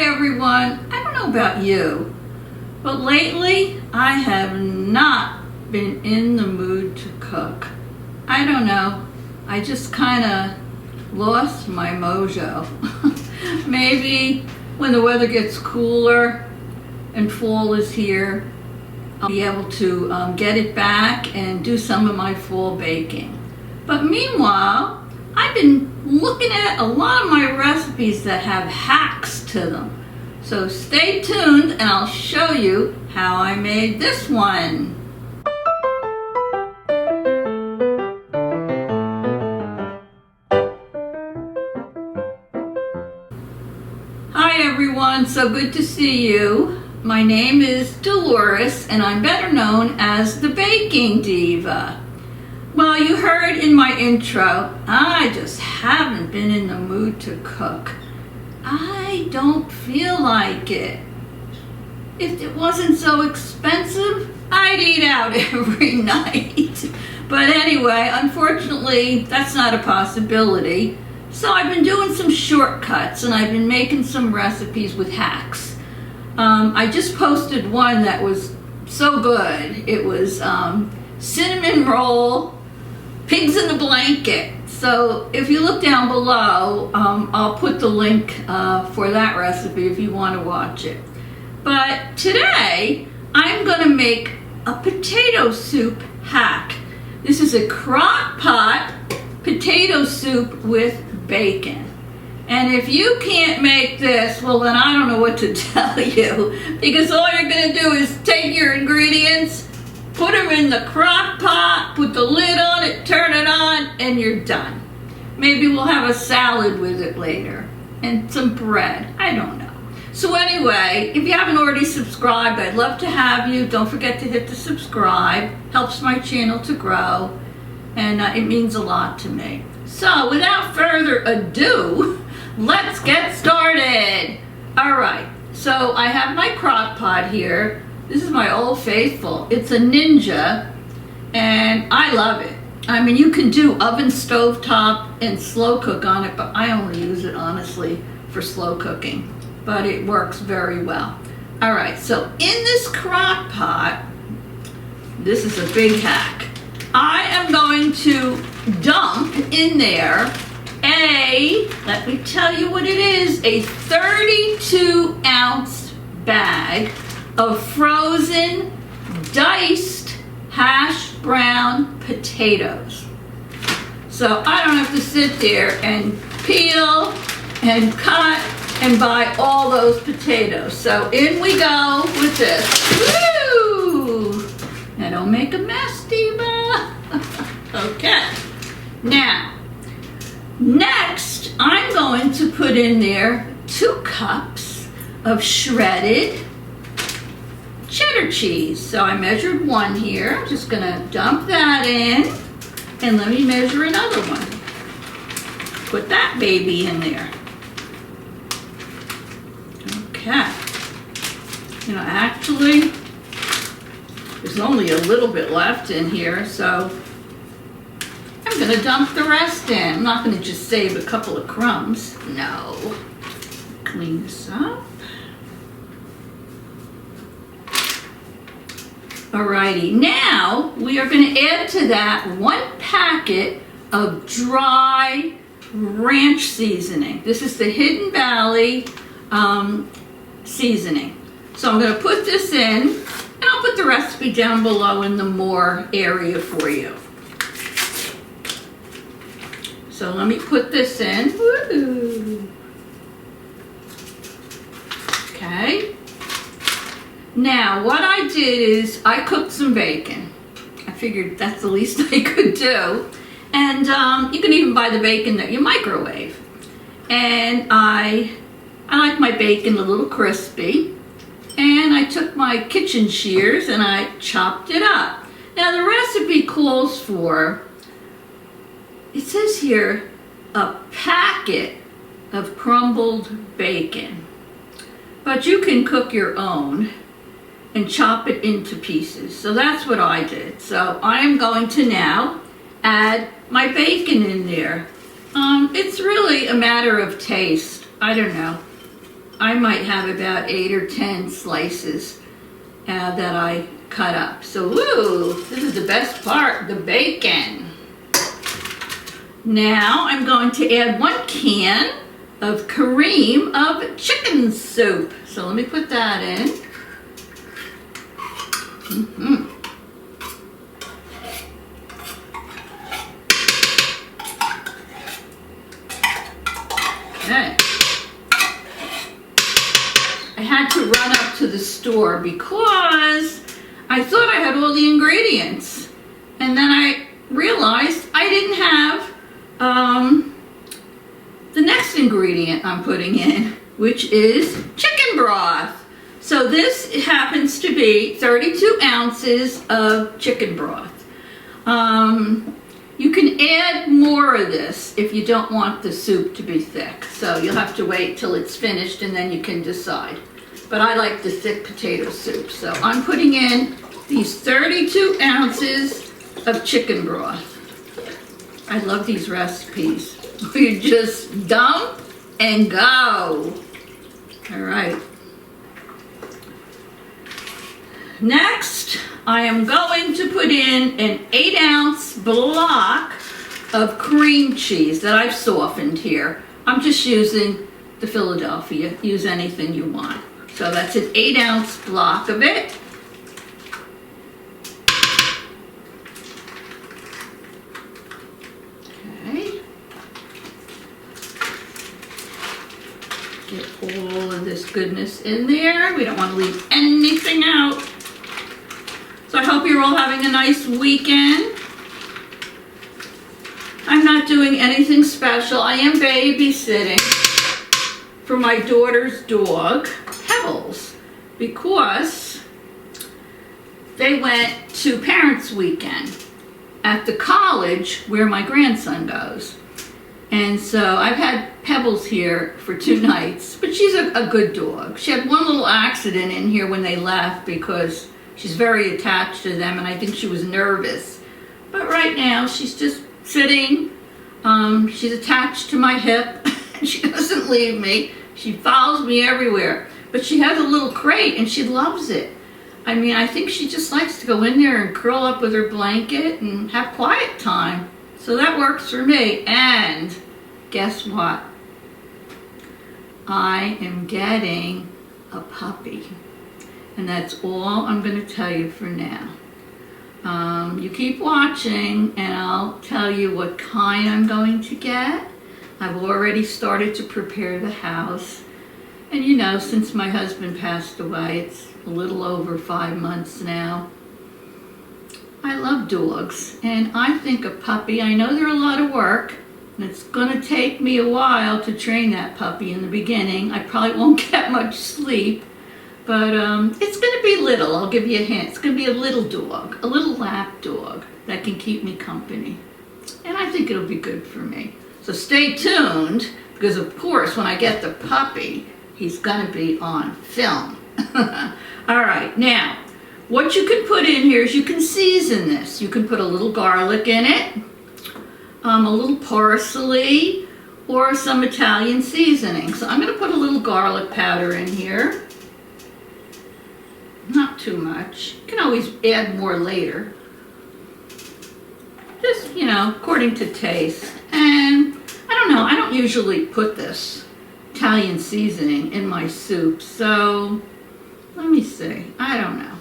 everyone. I don't know about you, but lately I have not been in the mood to cook. I don't know. I just kind of lost my mojo. Maybe when the weather gets cooler and fall is here, I'll be able to get it back and do some of my fall baking. But meanwhile, I've been looking at a lot of my recipes that have hacks to them. So stay tuned and I'll show you how I made this one. Hi everyone, so good to see you. My name is Dolores and I'm better known as the Baking Diva. Well, you heard in my intro, I just haven't been in the mood to cook. I don't feel like it. If it wasn't so expensive, I'd eat out every night. But anyway, unfortunately, that's not a possibility. So I've been doing some shortcuts and I've been making some recipes with hacks. I just posted one that was so good. It was cinnamon roll, pigs in a blanket. So if you look down below, I'll put the link for that recipe if you want to watch it. But today, I'm going to make a potato soup hack. This is a Crockpot potato soup with bacon. And if you can't make this, well then I don't know what to tell you. Because all you're going to do is take your ingredients, put them in the crock pot, put the lid on it, turn it on, and you're done. Maybe we'll have a salad with it later. And some bread. I don't know. So anyway, if you haven't already subscribed, I'd love to have you. Don't forget to hit the subscribe. Helps my channel to grow. And it means a lot to me. So without further ado, let's get started. Alright, so I have my crock pot here. This is my Old Faithful. It's a Ninja, and I love it. I mean, you can do oven, stovetop, and slow cook on it, but I only use it, honestly, for slow cooking. But it works very well. All right, so in this crock pot, this is a big hack. I am going to dump in there let me tell you what it is, a 32-ounce bag of frozen, diced, hash brown potatoes. So I don't have to sit there and peel and cut and buy all those potatoes. So in we go with this. Woo! Now don't make a mess, Diva. Okay. Now, next I'm going to put in there 2 cups of shredded cheddar cheese. So I measured 1 here. I'm just going to dump that in. And let me measure another one. Put that baby in there. Okay. You know, actually, there's only a little bit left in here, so I'm going to dump the rest in. I'm not going to just save a couple of crumbs. No. Clean this up. Alrighty, now we are going to add to that 1 packet of dry ranch seasoning. This is the Hidden Valley seasoning. So I'm going to put this in, and I'll put the recipe down below in the more area for you. So let me put this in. Woo. Okay. Now, what I did is I cooked some bacon. I figured that's the least I could do. And you can even buy the bacon that you microwave. And I like my bacon a little crispy. And I took my kitchen shears and I chopped it up. Now, the recipe calls for, it says here, a packet of crumbled bacon. But you can cook your own and chop it into pieces. So that's what I did. So I am going to now add my bacon in there. It's really a matter of taste. I don't know. I might have about 8 or 10 slices that I cut up. So, ooh, this is the best part, the bacon. Now I'm going to add 1 can of cream of chicken soup. So let me put that in. Okay. I had to run up to the store because I thought I had all the ingredients. And then I realized I didn't have the next ingredient I'm putting in, which is chicken broth. So this happens to be 32 ounces of chicken broth. You can add more of this if you don't want the soup to be thick. So you'll have to wait till it's finished and then you can decide. But I like the thick potato soup. So I'm putting in these 32 ounces of chicken broth. I love these recipes. You just dump and go. All right. Next, I am going to put in an 8-ounce block of cream cheese that I've softened here. I'm just using the Philadelphia. Use anything you want. So that's an 8-ounce block of it. Okay. Get all of this goodness in there. We don't want to leave anything out. So I hope you're all having a nice weekend. I'm not doing anything special. I am babysitting for my daughter's dog, Pebbles, because they went to Parents' Weekend at the college where my grandson goes. And so I've had Pebbles here for 2 nights, but she's a good dog. She had one little accident in here when they left because she's very attached to them, and I think she was nervous. But right now, she's just sitting. She's attached to my hip. She doesn't leave me. She follows me everywhere. But she has a little crate, and she loves it. I mean, I think she just likes to go in there and curl up with her blanket and have quiet time. So that works for me. And guess what? I am getting a puppy. And that's all I'm going to tell you for now. You keep watching and I'll tell you what kind I'm going to get. I've already started to prepare the house. And you know, since my husband passed away, it's a little over 5 months now. I love dogs, and I think a puppy, I know they're a lot of work, and it's going to take me a while to train that puppy in the beginning. I probably won't get much sleep. But it's going to be little, I'll give you a hint. It's going to be a little dog, a little lap dog that can keep me company. And I think it'll be good for me. So stay tuned, because of course when I get the puppy, he's going to be on film. All right, now, what you can put in here is you can season this. You can put a little garlic in it, a little parsley, or some Italian seasoning. So I'm going to put a little garlic powder in here. Not too much. You can always add more later. Just, you know, according to taste. And I don't know, I don't usually put this Italian seasoning in my soup. So, let me see. I don't know.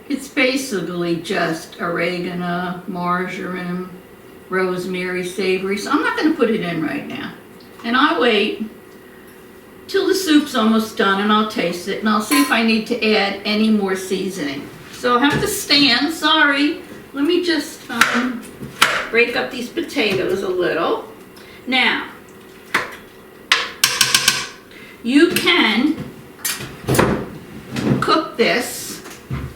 It's basically just oregano, marjoram, rosemary, savory. So I'm not going to put it in right now. And I'll wait till the soup's almost done and I'll taste it and I'll see if I need to add any more seasoning. So I'll have to stand, sorry. Let me just break up these potatoes a little. Now, you can cook this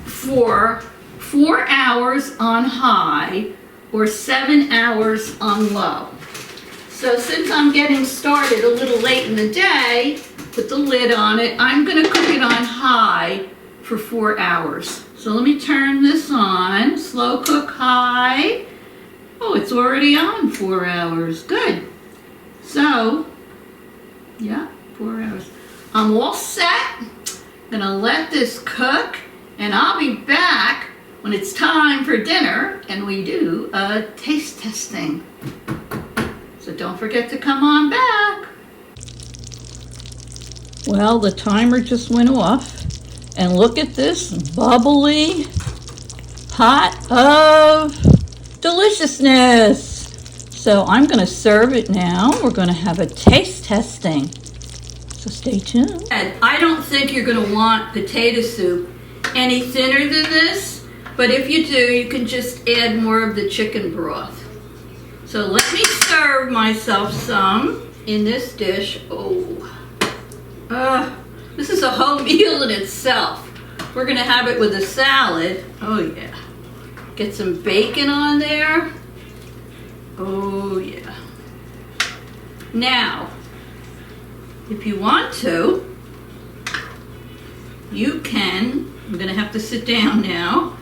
for 4 hours on high or 7 hours on low. So since I'm getting started a little late in the day, put the lid on it, I'm going to cook it on high for 4 hours. So let me turn this on, slow cook high. Oh, it's already on 4 hours, good. So, yeah, 4 hours. I'm all set. Gonna let this cook, and I'll be back when it's time for dinner and we do a taste testing. So don't forget to come on back. Well, the timer just went off, and look at this bubbly pot of deliciousness. So I'm gonna serve it now. We're gonna have a taste testing. So stay tuned. I don't think you're gonna want potato soup any thinner than this, but if you do, you can just add more of the chicken broth. So let me serve myself some in this dish. This is a whole meal in itself. We're gonna have it with a salad. Oh yeah. Get some bacon on there. Oh yeah. Now, if you want to, you can, I'm gonna have to sit down now.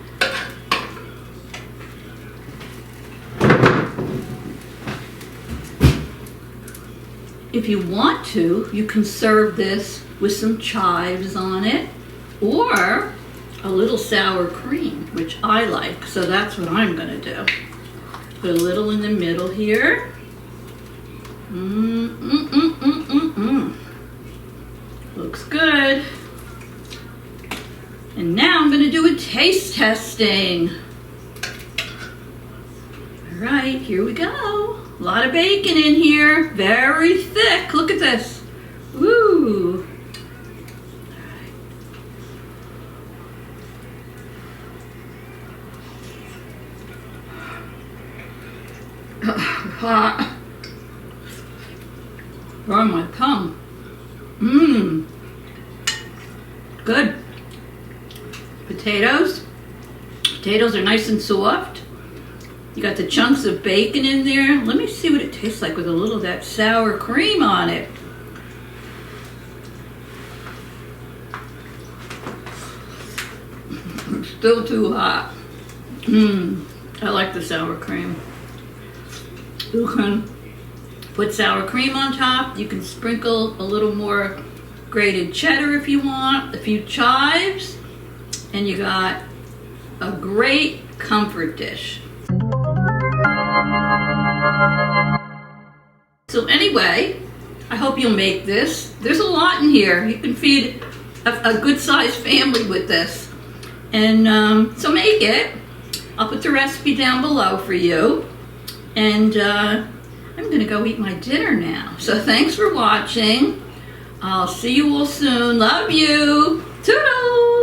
If you want to, you can serve this with some chives on it or a little sour cream, which I like, so that's what I'm gonna do. Put a little in the middle here. Looks good. And now I'm gonna do a taste testing. All right, here we go. A lot of bacon in here, very thick. Look at this. Woo. Hot. On my tongue. Good. Potatoes. Potatoes are nice and soft. You got the chunks of bacon in there. Let me see what it tastes like with a little of that sour cream on it. It's still too hot. I like the sour cream. You can put sour cream on top. You can sprinkle a little more grated cheddar if you want, a few chives, and you got a great comfort dish. So anyway, I hope you'll make this. There's a lot in here. You can feed a good-sized family with this. And so make it. I'll put the recipe down below for you. And I'm gonna go eat my dinner now. So thanks for watching. I'll see you all soon. Love you. Toodles!